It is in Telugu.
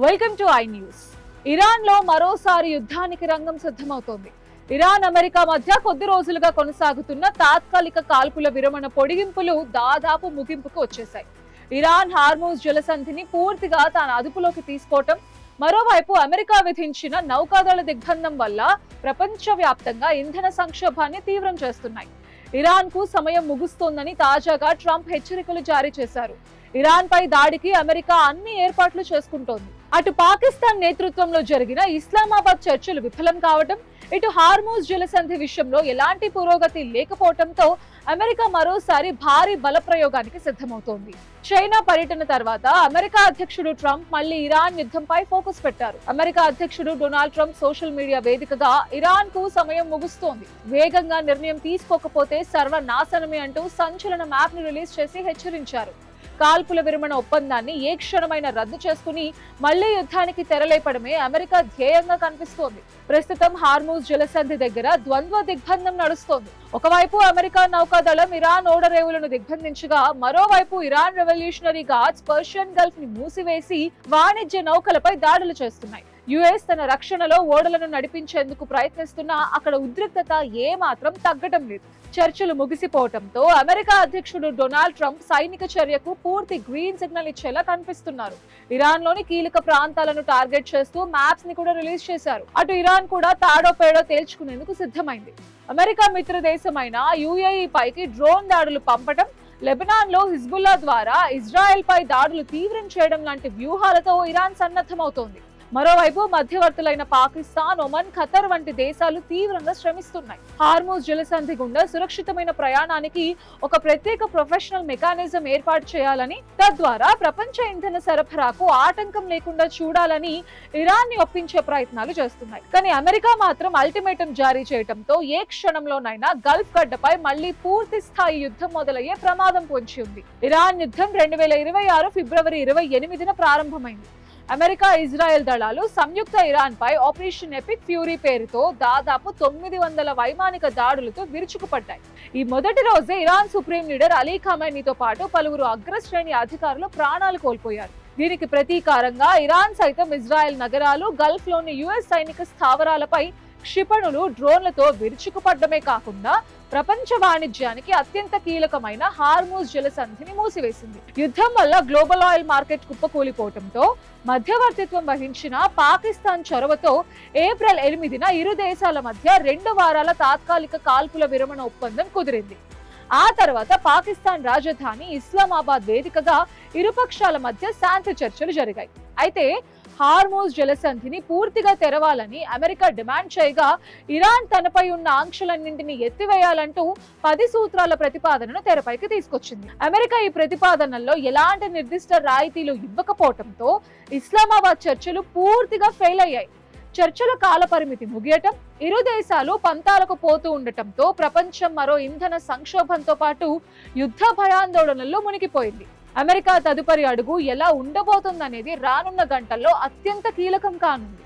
Welcome to I news. Iran లో మరోసారి యుద్ధానికి రంగం సిద్ధమవుతోంది. ఇరాన్ అమెరికా మధ్య కొద్ది రోజులుగా కొనసాగుతున్న తాత్కాలిక కాల్పుల విరమణ పొడిగింపులు దాదాపు ముగింపుకు వచ్చేశాయి. ఇరాన్ హార్మూజ్ జలసంధిని పూర్తిగా తన అదుపులోకి తీసుకోవటం, మరోవైపు అమెరికా విధించిన నౌకాదళ దిగ్బంధం వల్ల ప్రపంచవ్యాప్తంగా ఇంధన సంక్షోభాన్ని తీవ్రం చేస్తున్నాయి. ఇరాన్ కు సమయం ముగుస్తోందని తాజాగా ట్రంప్ హెచ్చరికలు జారీ చేశారు. ఇరాన్ పై దాడికి అమెరికా అన్ని ఏర్పాట్లు చేసుకుంటోంది. అటు పాకిస్తాన్ నేతృత్వంలో జరిగిన ఇస్లామాబాద్ చర్చలు విఫలం కావడం, ఇటు హార్మూజ్ జలసంధి విషయంలో ఎలాంటి పురోగతి లేకపోవడంతో అమెరికా మరోసారి భారీ బల ప్రయోగానికి సిద్ధమవుతోంది. చైనా పర్యటన తర్వాత అమెరికా అధ్యక్షుడు ట్రంప్ మళ్లీ ఇరాన్ యుద్ధంపై ఫోకస్ పెట్టారు. అమెరికా అధ్యక్షుడు డొనాల్డ్ ట్రంప్ సోషల్ మీడియా వేదికగా ఇరాన్ కు సమయం ముగుస్తోంది, వేగంగా నిర్ణయం తీసుకోకపోతే సర్వనాశనమే అంటూ సంచలన మ్యాప్ ను రిలీజ్ చేసి హెచ్చరించారు. కాల్పుల విరమణ ఒప్పందాన్ని ఏ క్షణమైనా రద్దు చేసుకుని మళ్లీ యుద్ధానికి తెరలేపడమే అమెరికా ధ్యేయంగా కనిపిస్తోంది. ప్రస్తుతం హార్మూజ్ జలసంధి దగ్గర ద్వంద్వ దిగ్బంధం నడుస్తోంది. ఒకవైపు అమెరికా నౌకాదళం ఇరాన్ ఓడరేవులను దిగ్బంధించగా, మరోవైపు Iran revolutionary guards Persian Gulf ని మూసివేసి వాణిజ్య నౌకలపై దాడులు చేస్తున్నాయి. యుఎస్ తన రక్షణలో ఓడలను నడిపించేందుకు ప్రయత్నిస్తున్నా అక్కడ ఉద్రిక్తత ఏమాత్రం తగ్గటం లేదు. చర్చలు ముగిసిపోవడంతో అమెరికా అధ్యక్షుడు డొనాల్డ్ ట్రంప్ సైనిక చర్యకు పూర్తి గ్రీన్ సిగ్నల్ ఇచ్చేలా కనిపిస్తున్నారు. ఇరాన్ లోని కీలక ప్రాంతాలను టార్గెట్ చేస్తూ మ్యాప్స్ ని కూడా రిలీజ్ చేశారు. అటు ఇరాన్ కూడా తాడో పేడో తేల్చుకునేందుకు సిద్ధమైంది. అమెరికా మిత్ర దేశమైన యుఏఈ పైకి డ్రోన్ దాడులు పంపడం, లెబనాన్ లో హిజ్బుల్లా ద్వారా ఇజ్రాయెల్ పై దాడులు తీవ్రం చేయడం లాంటి వ్యూహాలతో ఇరాన్ సన్నద్ధమవుతోంది. మరోవైపు మధ్యవర్తులైన పాకిస్తాన్, ఒమన్, ఖతర్ వంటి దేశాలు తీవ్రంగా శ్రమిస్తున్నాయి. హార్మూజ్ జలసంధి గుండా సురక్షితమైన ప్రయాణానికి ఒక ప్రత్యేక ప్రొఫెషనల్ మెకానిజం ఏర్పాటు చేయాలని, తద్వారా ప్రపంచ ఇంధన సరఫరాకు ఆటంకం లేకుండా చూడాలని ఇరాన్ ని ఒప్పించే ప్రయత్నాలు చేస్తున్నాయి. కానీ అమెరికా మాత్రం అల్టిమేటం జారీ చేయడంతో ఏ క్షణంలోనైనా గల్ఫ్ గడ్డపై మళ్లీ పూర్తి స్థాయి యుద్ధం మొదలయ్యే ప్రమాదం పొంచి ఉంది. ఇరాన్ యుద్ధం 2026 ఫిబ్రవరి 28న ప్రారంభమైంది. అమెరికా, ఇజ్రాయెల్ దళాలు సంయుక్త ఇరాన్ పై ఆపరేషన్ ఎపిక్ ఫ్యూరీ పేరుతో దాదాపు 900 వైమానిక దాడులతో విరుచుకుపడ్డాయి. ఈ మొదటి రోజే ఇరాన్ సుప్రీం లీడర్ అలీ ఖమైనీతో పాటు పలువురు అగ్రశ్రేణి అధికారులు ప్రాణాలు కోల్పోయారు. దీనికి ప్రతీకారంగా ఇరాన్ సైతం ఇజ్రాయెల్ నగరాలు, గల్ఫ్ లోని యుఎస్ సైనిక స్థావరాలపై క్షిపణులు, డ్రోన్లతో విరుచుకుపడ్డమే కాకుండా ప్రపంచ వాణిజ్యానికి అత్యంత కీలకమైన హార్మూజ్ జలసంధిని మూసివేసింది. యుద్ధం వల్ల గ్లోబల్ ఆయిల్ మార్కెట్ కుప్పకూలిపోవడంతో మధ్యవర్తిత్వం వహించిన పాకిస్తాన్ చొరవతో ఏప్రిల్ 8న ఇరు దేశాల మధ్య 2 వారాల తాత్కాలిక కాల్పుల విరమణ ఒప్పందం కుదిరింది. ఆ తర్వాత పాకిస్తాన్ రాజధాని ఇస్లామాబాద్ వేదికగా ఇరుపక్షాల మధ్య శాంతి చర్చలు జరిగాయి. అయితే హార్మూజ్ జలసంధిని పూర్తిగా తెరవాలని అమెరికా డిమాండ్ చేయగా, ఇరాన్ తనపై ఉన్న ఆంక్షలన్నింటినీ ఎత్తివేయాలంటూ 10 సూత్రాల ప్రతిపాదనను తెరపైకి తీసుకొచ్చింది. అమెరికా ఈ ప్రతిపాదనల్లో ఎలాంటి నిర్దిష్ట రాయితీలు ఇవ్వకపోవడంతో ఇస్లామాబాద్ చర్చలు పూర్తిగా ఫెయిల్ అయ్యాయి. చర్చల కాల పరిమితి ముగియటం, ఇరు దేశాలు పంతాలకు పోతూ ఉండటంతో ప్రపంచం మరో ఇంధన సంక్షోభంతో పాటు యుద్ధ భయాందోళనల్లో మునిగిపోయింది. అమెరికా తదుపరి అడుగు ఎలా ఉండబోతుందనేది రానున్న గంటల్లో అత్యంత కీలకం కానుంది.